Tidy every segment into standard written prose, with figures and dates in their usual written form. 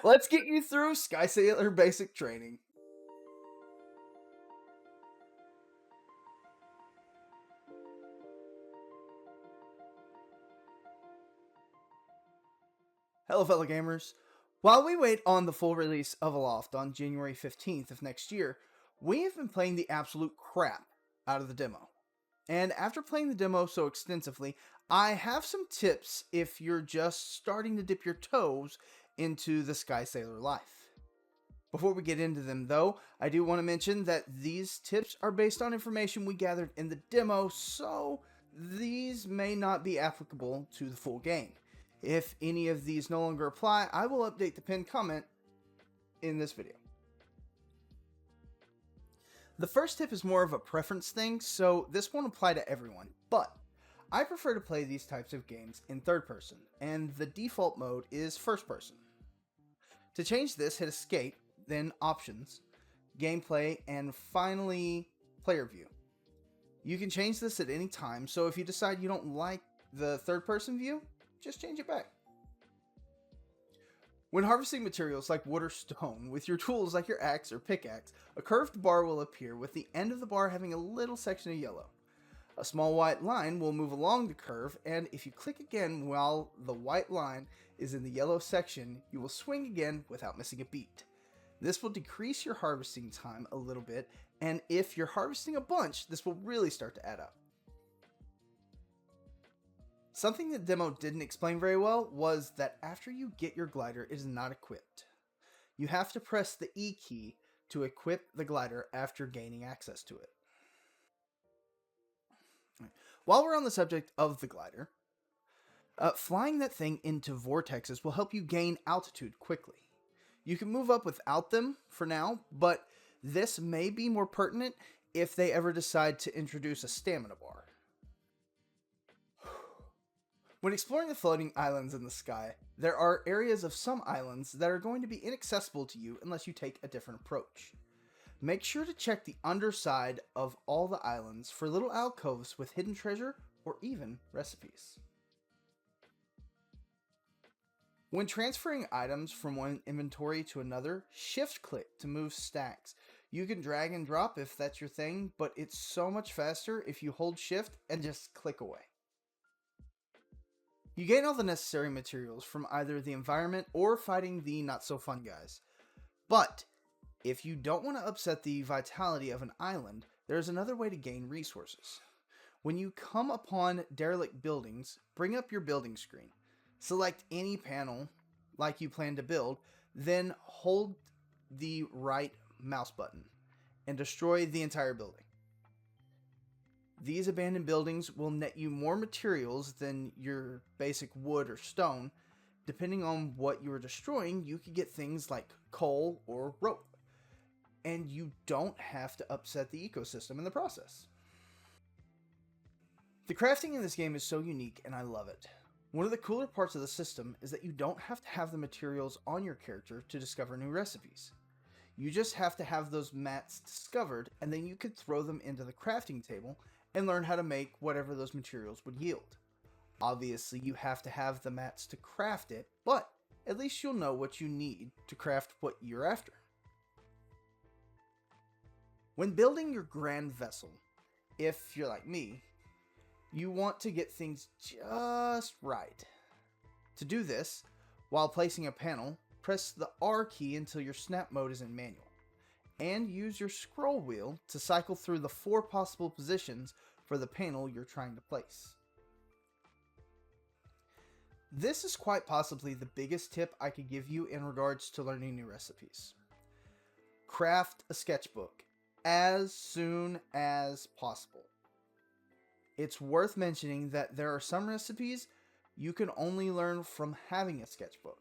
Let's get you through Sky Sailor basic training. Hello, fellow gamers. While we wait on the full release of Aloft on January 15th of next year, we have been playing the absolute crap out of the demo. And after playing the demo so extensively, I have some tips if you're just starting to dip your toes into the Sky Sailor life. Before we get into them though, I do want to mention that these tips are based on information we gathered in the demo, so these may not be applicable to the full game. If any of these no longer apply, I will update the pinned comment in this video. The first tip is more of a preference thing, so this won't apply to everyone, but I prefer to play these types of games in third person, and the default mode is first person. To change this, hit escape, then options, gameplay, and finally player view. You can change this at any time, so if you decide you don't like the third person view, just change it back. When harvesting materials like wood or stone with your tools like your axe or pickaxe, a curved bar will appear with the end of the bar having a little section of yellow. A small white line will move along the curve, and if you click again while the white line is in the yellow section, you will swing again without missing a beat. This will decrease your harvesting time a little bit, and if you're harvesting a bunch, this will really start to add up. Something the demo didn't explain very well was that after you get your glider, it is not equipped. You have to press the E key to equip the glider after gaining access to it. While we're on the subject of the glider, flying that thing into vortexes will help you gain altitude quickly. You can move up without them for now, but this may be more pertinent if they ever decide to introduce a stamina bar. When exploring the floating islands in the sky, there are areas of some islands that are going to be inaccessible to you unless you take a different approach. Make sure to check the underside of all the islands for little alcoves with hidden treasure or even recipes. When transferring items from one inventory to another, shift click to move stacks. You can drag and drop if that's your thing, but it's so much faster if you hold shift and just click away. You gain all the necessary materials from either the environment or fighting the not so fun guys. But if you don't want to upset the vitality of an island, there's another way to gain resources. When you come upon derelict buildings, bring up your building screen. Select any panel like you plan to build, then hold the right mouse button and destroy the entire building. These abandoned buildings will net you more materials than your basic wood or stone. Depending on what you are destroying, you could get things like coal or rope. And you don't have to upset the ecosystem in the process. The crafting in this game is so unique and I love it. One of the cooler parts of the system is that you don't have to have the materials on your character to discover new recipes. You just have to have those mats discovered, and then you could throw them into the crafting table and learn how to make whatever those materials would yield. Obviously, you have to have the mats to craft it, but at least you'll know what you need to craft what you're after. When building your grand vessel, if you're like me, you want to get things just right. To do this, while placing a panel, press the R key until your snap mode is in manual, and use your scroll wheel to cycle through the 4 possible positions for the panel you're trying to place. This is quite possibly the biggest tip I could give you in regards to learning new recipes. Craft a sketchbook as soon as possible. It's worth mentioning that there are some recipes you can only learn from having a sketchbook.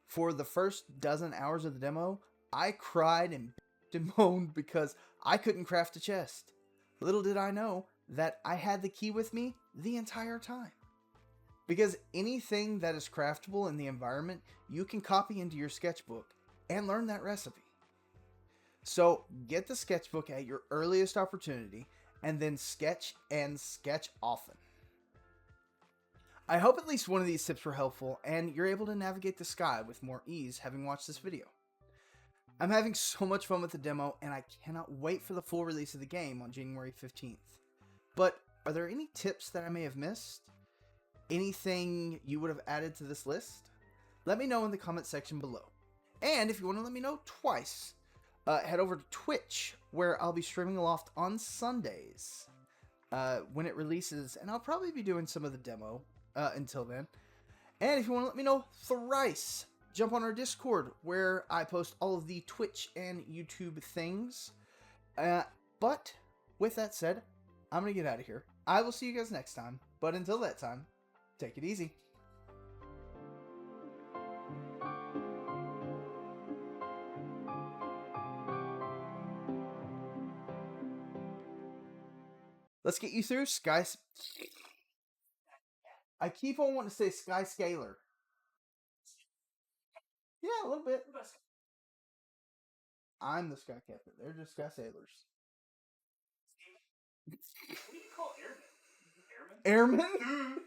For the first dozen hours of the demo, I cried and moaned because I couldn't craft a chest. Little did I know that I had the key with me the entire time. Because anything that is craftable in the environment, you can copy into your sketchbook and learn that recipe. So get the sketchbook at your earliest opportunity and then sketch and sketch often. I hope at least one of these tips were helpful and you're able to navigate the sky with more ease having watched this video. I'm having so much fun with the demo and I cannot wait for the full release of the game on January 15th. But are there any tips that I may have missed? Anything you would have added to this list? Let me know in the comment section below. And if you want to let me know twice, head over to Twitch, where I'll be streaming Aloft on Sundays when it releases, and I'll probably be doing some of the demo until then. And if you want to let me know thrice, jump on our Discord, where I post all of the Twitch and YouTube things. But with that said, I'm going to get out of here. I will see you guys next time, but until that time, take it easy. Let's get you through Sky... I keep on wanting to say Sky Scalar. Yeah, a little bit. I'm the Sky Captain. They're just Sky Sailors. What do you call airmen? Airmen?